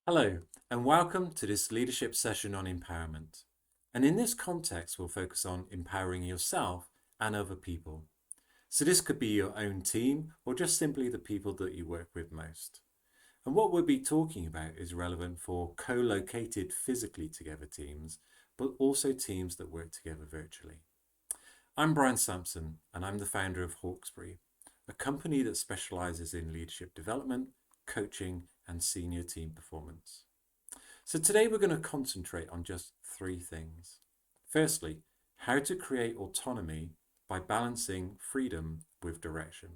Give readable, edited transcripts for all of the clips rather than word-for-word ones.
Hello, and welcome to this leadership session on empowerment. And in this context, we'll focus on empowering yourself and other people. So, this could be your own team or just simply the people that you work with most. And what we'll be talking about is relevant for co located physically together teams, but also teams that work together virtually. I'm Brian Sampson, and I'm the founder of Hawkesbury, a company that specializes in leadership development, coaching, and senior team performance. So today we're going to concentrate on just three things. Firstly, how to create autonomy by balancing freedom with direction.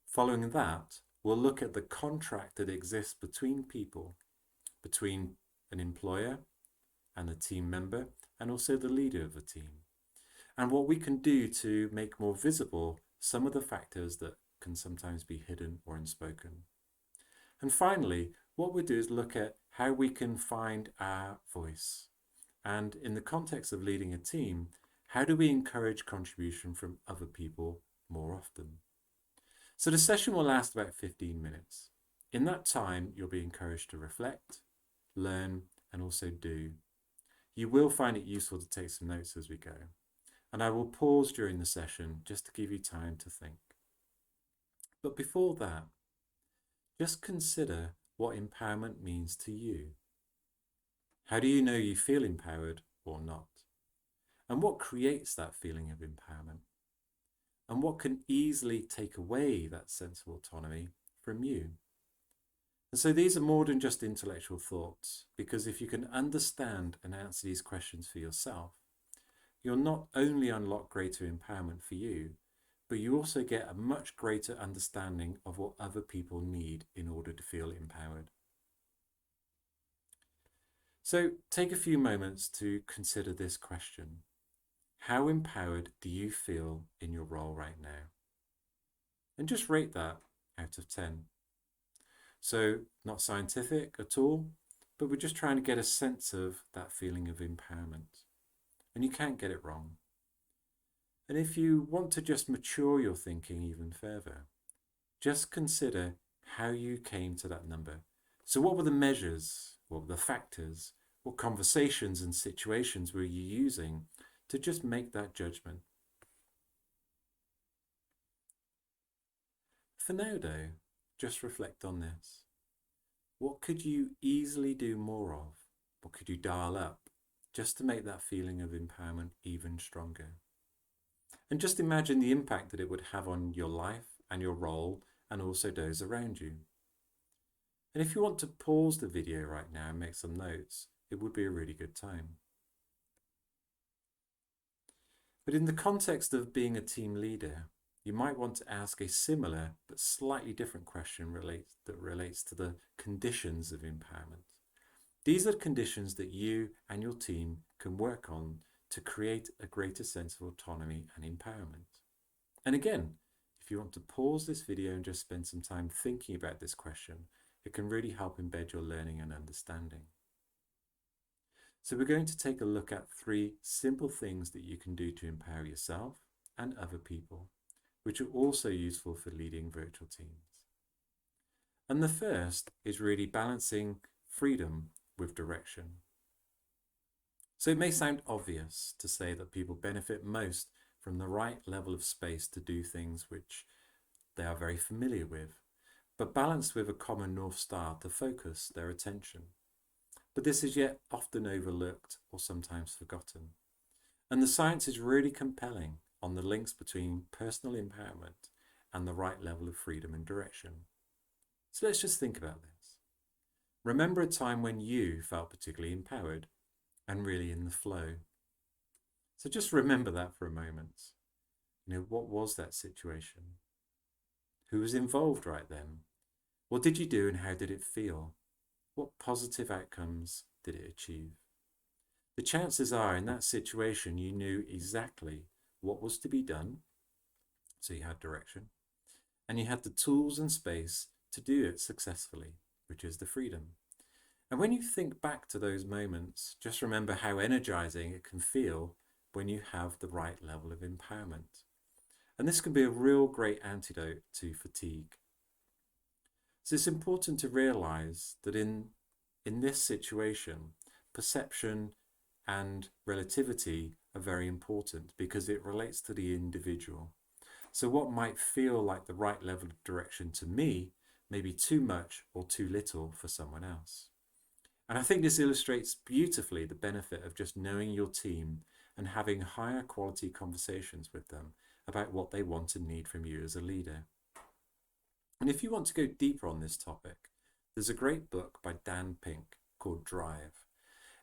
Following that, we'll look at the contract that exists between people, between an employer and a team member, and also the leader of the team, and what we can do to make more visible some of the factors that can sometimes be hidden or unspoken. And finally, what we do is look at how we can find our voice. And in the context of leading a team, how do we encourage contribution from other people more often? So the session will last about 15 minutes. In that time, you'll be encouraged to reflect, learn, and also do. You will find it useful to take some notes as we go. And I will pause during the session just to give you time to think. But before that, just consider what empowerment means to you. How do you know you feel empowered or not? And what creates that feeling of empowerment? And what can easily take away that sense of autonomy from you? And so these are more than just intellectual thoughts, because if you can understand and answer these questions for yourself, you'll not only unlock greater empowerment for you, but you also get a much greater understanding of what other people need in order to feel empowered. So take a few moments to consider this question. How empowered do you feel in your role right now? And just rate that out of 10. So not scientific at all, but we're just trying to get a sense of that feeling of empowerment. And you can't get it wrong. And if you want to just mature your thinking even further, just consider how you came to that number. So what were the measures? What were the factors? What conversations and situations were you using to just make that judgment? For now, though, just reflect on this. What could you easily do more of? What could you dial up just to make that feeling of empowerment even stronger? And just imagine the impact that it would have on your life and your role and also those around you. And if you want to pause the video right now and make some notes, it would be a really good time. But in the context of being a team leader, you might want to ask a similar but slightly different question that relates to the conditions of empowerment. These are conditions that you and your team can work on to create a greater sense of autonomy and empowerment. And again, if you want to pause this video and just spend some time thinking about this question, it can really help embed your learning and understanding. So we're going to take a look at three simple things that you can do to empower yourself and other people, which are also useful for leading virtual teams. And the first is really balancing freedom with direction. So it may sound obvious to say that people benefit most from the right level of space to do things which they are very familiar with, but balanced with a common North Star to focus their attention. But this is yet often overlooked or sometimes forgotten. And the science is really compelling on the links between personal empowerment and the right level of freedom and direction. So let's just think about this. Remember a time when you felt particularly empowered and really in the flow. So just remember that for a moment. What was that situation? Who was involved right then? What did you do and how did it feel? What positive outcomes did it achieve? The chances are in that situation you knew exactly what was to be done, so you had direction, and you had the tools and space to do it successfully, which is the freedom. And when you think back to those moments, just remember how energizing it can feel when you have the right level of empowerment. And this can be a real great antidote to fatigue. So it's important to realize that in in this situation, perception and relativity are very important because it relates to the individual. So what might feel like the right level of direction to me may be too much or too little for someone else. And I think this illustrates beautifully the benefit of just knowing your team and having higher quality conversations with them about what they want and need from you as a leader. And if you want to go deeper on this topic, there's a great book by Dan Pink called Drive.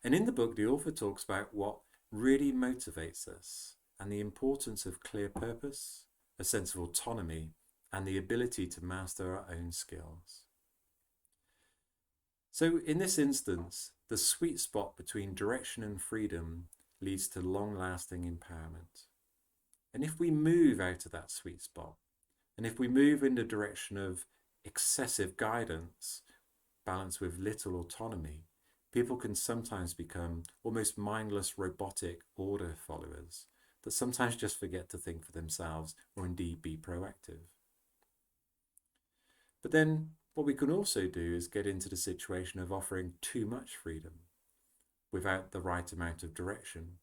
And in the book, the author talks about what really motivates us and the importance of clear purpose, a sense of autonomy, and the ability to master our own skills. So in this instance, the sweet spot between direction and freedom leads to long-lasting empowerment. And if we move out of that sweet spot, and if we move in the direction of excessive guidance, balanced with little autonomy, people can sometimes become almost mindless robotic order followers that sometimes just forget to think for themselves or indeed be proactive. But then what we can also do is get into the situation of offering too much freedom without the right amount of direction.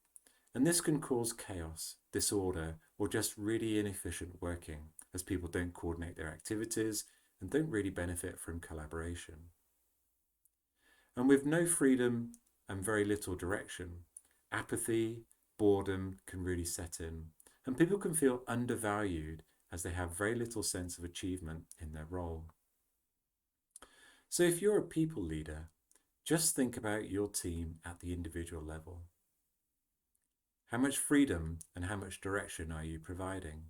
And this can cause chaos, disorder, or just really inefficient working as people don't coordinate their activities and don't really benefit from collaboration. And with no freedom and very little direction, apathy, boredom can really set in, and people can feel undervalued as they have very little sense of achievement in their role. So if you're a people leader, just think about your team at the individual level. How much freedom and how much direction are you providing?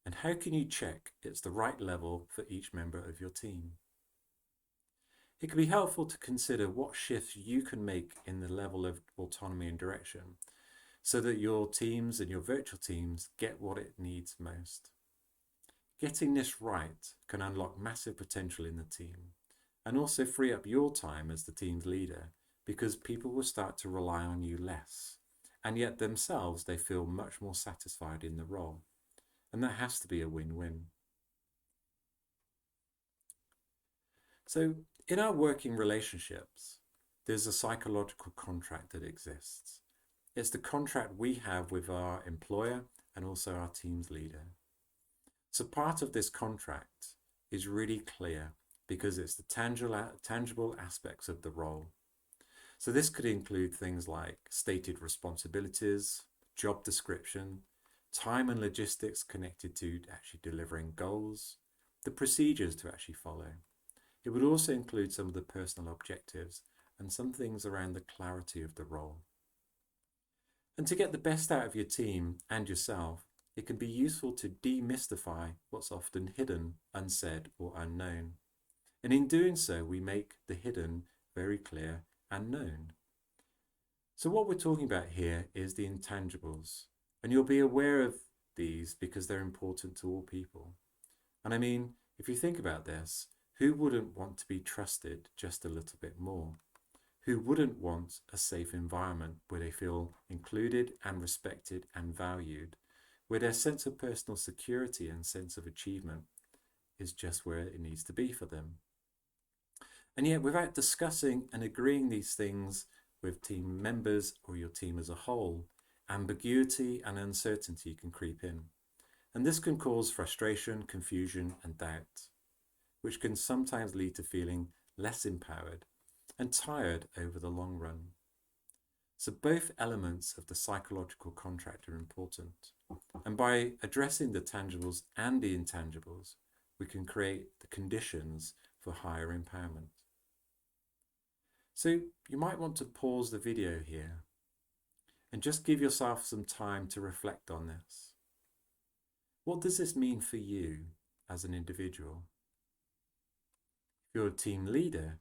And how can you check it's the right level for each member of your team? It can be helpful to consider what shifts you can make in the level of autonomy and direction so that your teams and your virtual teams get what it needs most. Getting this right can unlock massive potential in the team and also free up your time as the team's leader because people will start to rely on you less, and yet themselves they feel much more satisfied in the role. And that has to be a win-win. So in our working relationships, there's a psychological contract that exists. It's the contract we have with our employer and also our team's leader. So part of this contract is really clear because it's the tangible aspects of the role. So this could include things like stated responsibilities, job description, time and logistics connected to actually delivering goals, the procedures to actually follow. It would also include some of the personal objectives and some things around the clarity of the role. And to get the best out of your team and yourself, it can be useful to demystify what's often hidden, unsaid, or unknown. And in doing so, we make the hidden very clear and known. So what we're talking about here is the intangibles, and you'll be aware of these because they're important to all people. And I mean, if you think about this, who wouldn't want to be trusted just a little bit more? Who wouldn't want a safe environment where they feel included and respected and valued, where their sense of personal security and sense of achievement is just where it needs to be for them? And yet, without discussing and agreeing these things with team members or your team as a whole, ambiguity and uncertainty can creep in. And this can cause frustration, confusion, and doubt, which can sometimes lead to feeling less empowered and tired over the long run. So both elements of the psychological contract are important. And by addressing the tangibles and the intangibles, we can create the conditions for higher empowerment. So you might want to pause the video here and just give yourself some time to reflect on this. What does this mean for you as an individual? If you're a team leader,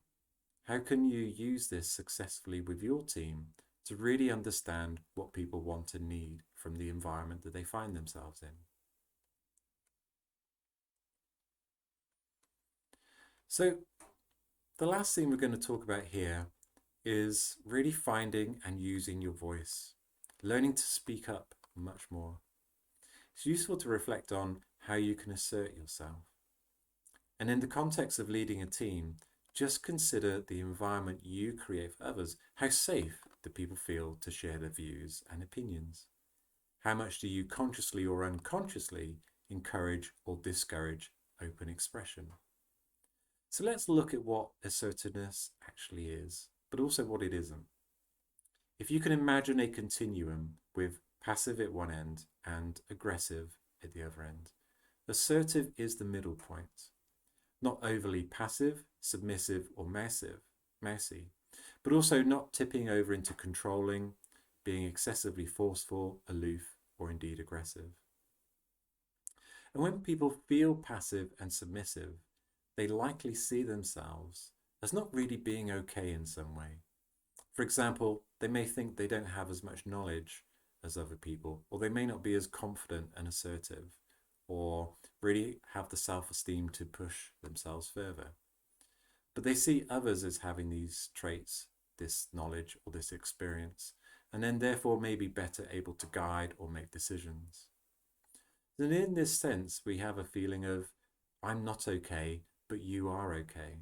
how can you use this successfully with your team to really understand what people want and need from the environment that they find themselves in? So the last thing we're going to talk about here is really finding and using your voice, learning to speak up much more. It's useful to reflect on how you can assert yourself. And in the context of leading a team, just consider the environment you create for others. How safe do people feel to share their views and opinions? How much do you consciously or unconsciously encourage or discourage open expression? So let's look at what assertiveness actually is, but also what it isn't. If you can imagine a continuum with passive at one end and aggressive at the other end, assertive is the middle point. Not overly passive, submissive, or mousy, but also not tipping over into controlling, being excessively forceful, aloof, or indeed aggressive. And when people feel passive and submissive, they likely see themselves as not really being okay in some way. For example, they may think they don't have as much knowledge as other people, or they may not be as confident and assertive, or really have the self-esteem to push themselves further. But they see others as having these traits, this knowledge or this experience, and then therefore may be better able to guide or make decisions. And in this sense, we have a feeling of, I'm not okay, but you are okay.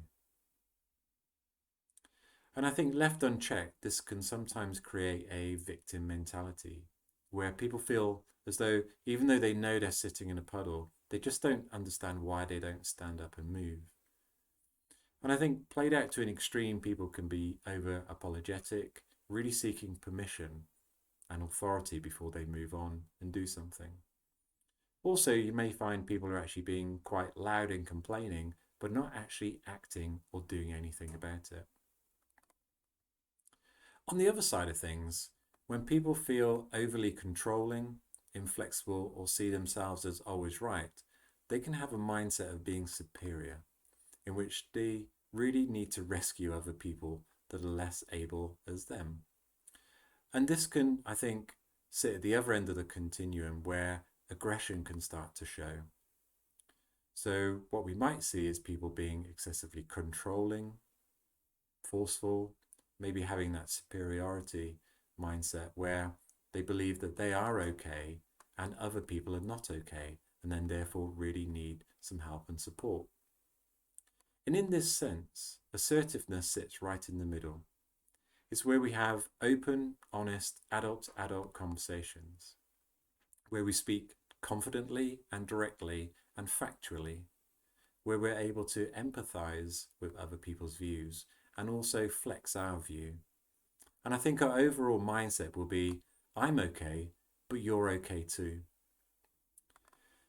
And I think left unchecked, this can sometimes create a victim mentality where people feel as though, even though they know they're sitting in a puddle, they just don't understand why they don't stand up and move. And I think played out to an extreme, people can be over apologetic, really seeking permission and authority before they move on and do something. Also, you may find people are actually being quite loud and complaining, but not actually acting or doing anything about it. On the other side of things, when people feel overly controlling, inflexible, or see themselves as always right, they can have a mindset of being superior, in which they really need to rescue other people that are less able as them. And this can, I think, sit at the other end of the continuum where aggression can start to show. So what we might see is people being excessively controlling, forceful, maybe having that superiority mindset where they believe that they are okay and other people are not okay, and then therefore really need some help and support. And in this sense, assertiveness sits right in the middle. It's where we have open, honest, adult conversations, where we speak confidently and directly and factually, where we're able to empathize with other people's views and also flex our view. And I think our overall mindset will be, I'm okay, but you're okay too.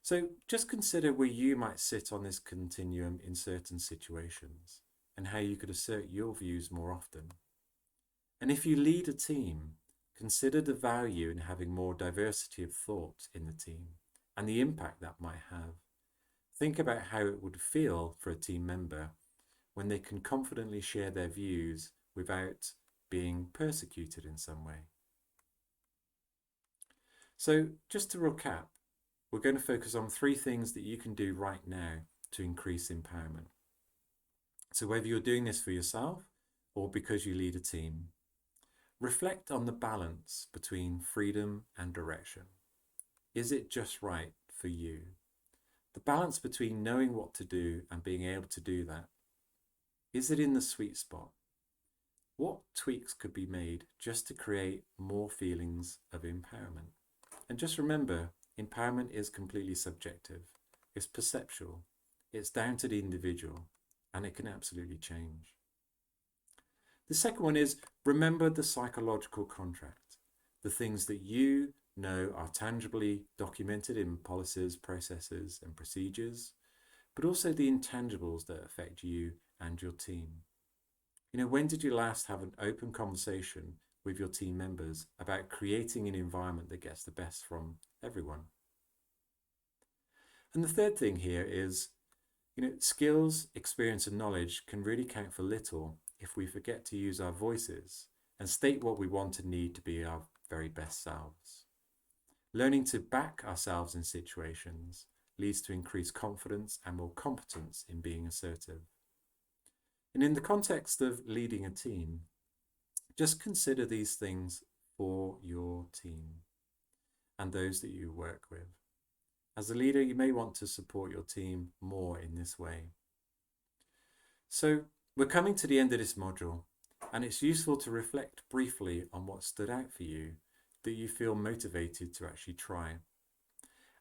So just consider where you might sit on this continuum in certain situations and how you could assert your views more often. And if you lead a team, consider the value in having more diversity of thought in the team and the impact that might have. Think about how it would feel for a team member when they can confidently share their views without being persecuted in some way. So just to recap, we're going to focus on 3 things that you can do right now to increase empowerment. So whether you're doing this for yourself or because you lead a team, reflect on the balance between freedom and direction. Is it just right for you? The balance between knowing what to do and being able to do that. Is it in the sweet spot? What tweaks could be made just to create more feelings of empowerment? And just remember, empowerment is completely subjective. It's perceptual. It's down to the individual, and it can absolutely change. The second one is remember the psychological contract, the things that you know are tangibly documented in policies, processes, and procedures, but also the intangibles that affect you and your team. When did you last have an open conversation with your team members about creating an environment that gets the best from everyone? And the third thing here is, skills, experience, and knowledge can really count for little if we forget to use our voices and state what we want and need to be our very best selves. Learning to back ourselves in situations leads to increased confidence and more competence in being assertive. And in the context of leading a team, just consider these things for your team and those that you work with. As a leader, you may want to support your team more in this way. So We're coming to the end of this module, and it's useful to reflect briefly on what stood out for you that you feel motivated to actually try.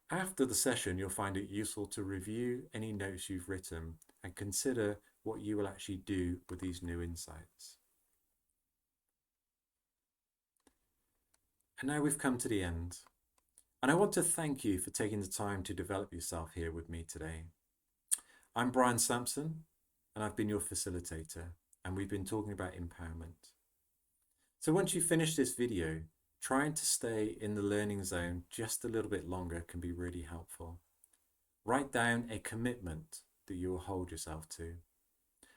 After the session, you'll find it useful to review any notes you've written and consider what you will actually do with these new insights. And now we've come to the end. And I want to thank you for taking the time to develop yourself here with me today. I'm Brian Sampson, and I've been your facilitator, and we've been talking about empowerment. So once you finish this video, trying to stay in the learning zone just a little bit longer can be really helpful. Write down a commitment that you will hold yourself to.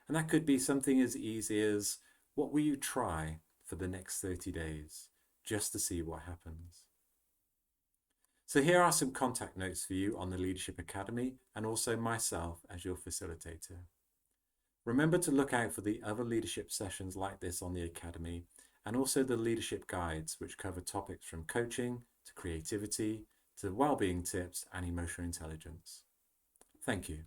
And that could be something as easy as, what will you try for the next 30 days, just to see what happens? So here are some contact notes for you on the Leadership Academy and also myself as your facilitator. Remember to look out for the other leadership sessions like this on the Academy, and also the leadership guides, which cover topics from coaching to creativity to well-being tips and emotional intelligence. Thank you.